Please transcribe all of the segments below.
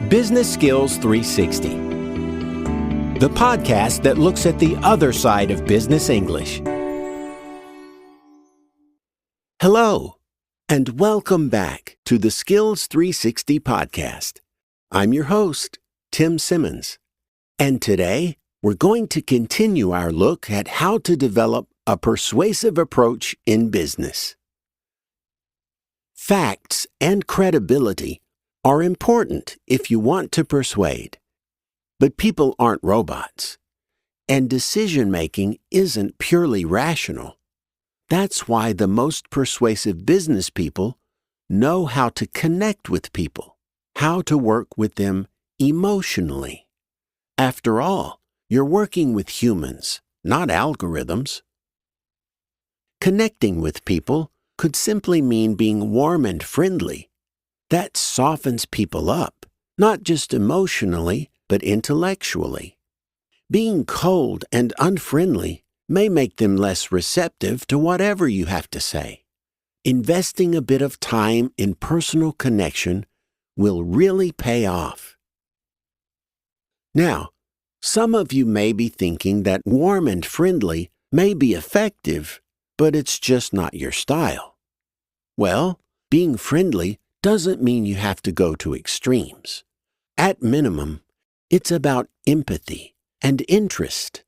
Business Skills 360, the podcast that looks at the other side of business English. Hello, and welcome back to the Skills 360 podcast. I'm your host, Tim Simmons, and today we're going to continue our look at how to develop a persuasive approach in business. Facts and credibility are important if you want to persuade. But people aren't robots, and decision-making isn't purely rational. That's why the most persuasive business people know how to connect with people, how to work with them emotionally. After all, you're working with humans, not algorithms. Connecting with people could simply mean being warm and friendly. That softens people up, not just emotionally, but intellectually. Being cold and unfriendly may make them less receptive to whatever you have to say. Investing a bit of time in personal connection will really pay off. Now, some of you may be thinking that warm and friendly may be effective, but it's just not your style. Well, being friendly doesn't mean you have to go to extremes. At minimum, it's about empathy and interest.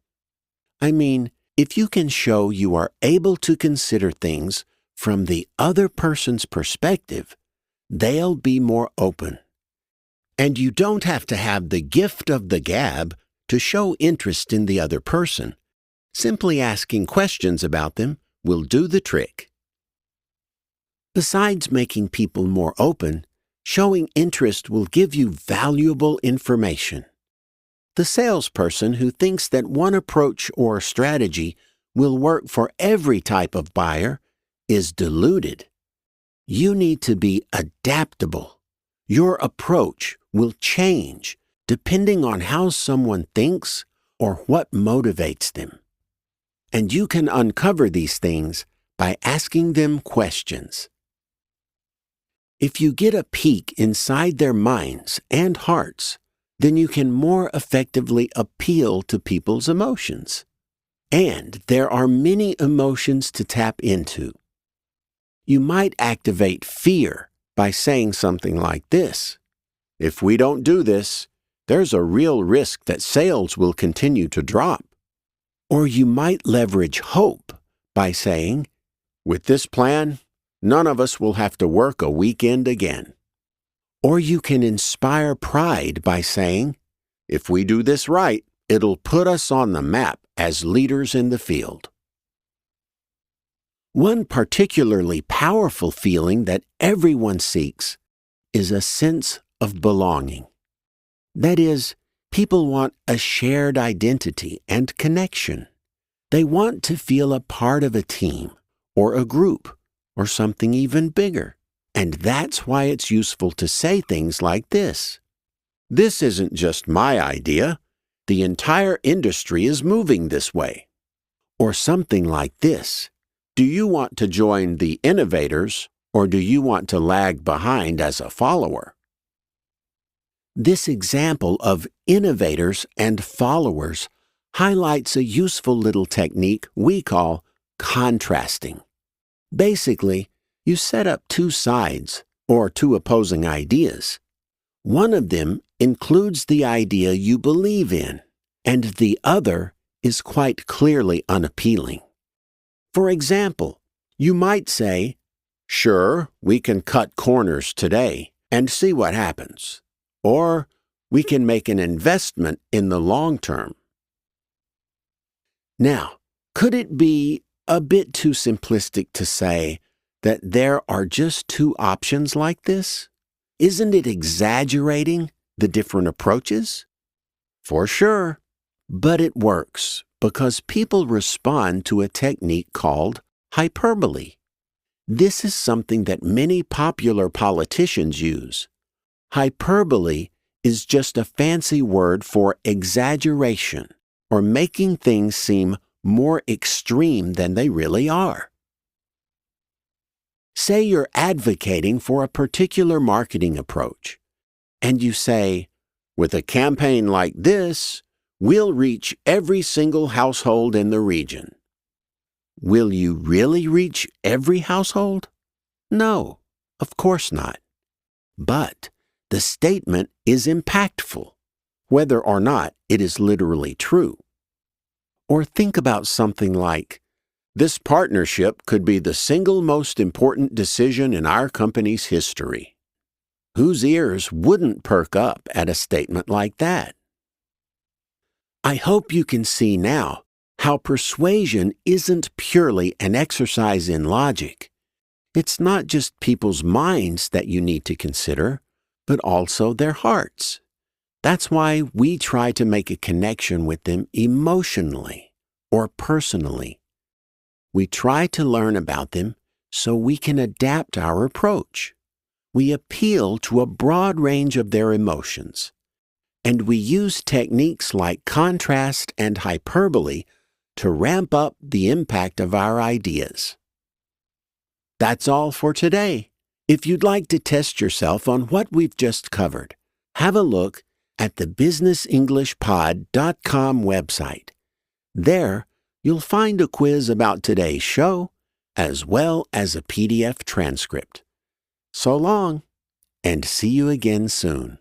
I mean, if you can show you are able to consider things from the other person's perspective, they'll be more open. And you don't have to have the gift of the gab to show interest in the other person. Simply asking questions about them will do the trick. Besides making people more open, showing interest will give you valuable information. The salesperson who thinks that one approach or strategy will work for every type of buyer is deluded. You need to be adaptable. Your approach will change depending on how someone thinks or what motivates them. And you can uncover these things by asking them questions. If you get a peek inside their minds and hearts, then you can more effectively appeal to people's emotions. And there are many emotions to tap into. You might activate fear by saying something like this: "If we don't do this, there's a real risk that sales will continue to drop." Or you might leverage hope by saying, "With this plan, none of us will have to work a weekend again." Or you can inspire pride by saying, "If we do this right, it'll put us on the map as leaders in the field." One particularly powerful feeling that everyone seeks is a sense of belonging. That is, people want a shared identity and connection. They want to feel a part of a team or a group, or something even bigger. And that's why it's useful to say things like this: "This isn't just my idea. The entire industry is moving this way." Or something like this: "Do you want to join the innovators, or do you want to lag behind as a follower?" This example of innovators and followers highlights a useful little technique we call contrasting. Basically, you set up two sides, or two opposing ideas. One of them includes the idea you believe in, and the other is quite clearly unappealing. For example, you might say, "Sure, we can cut corners today and see what happens," or "We can make an investment in the long term." Now, could it be a bit too simplistic to say that there are just two options like this? Isn't it exaggerating the different approaches? For sure. But it works because people respond to a technique called hyperbole. This is something that many popular politicians use. Hyperbole is just a fancy word for exaggeration, or making things seem more extreme than they really are. Say you're advocating for a particular marketing approach, and you say, With a campaign like this, we'll reach every single household in the region. Will you really reach every household? No, of course not. But the statement is impactful, whether or not it is literally true. Or think about something like, this partnership could be the single most important decision in our company's history. Whose ears wouldn't perk up at a statement like that? I hope you can see now how persuasion isn't purely an exercise in logic. It's not just people's minds that you need to consider, but also their hearts. That's why we try to make a connection with them emotionally or personally. We try to learn about them so we can adapt our approach. We appeal to a broad range of their emotions, and we use techniques like contrast and hyperbole to ramp up the impact of our ideas. That's all for today. If you'd like to test yourself on what we've just covered, have a look at the businessenglishpod.com website. There, you'll find a quiz about today's show, as well as a PDF transcript. So long, and see you again soon.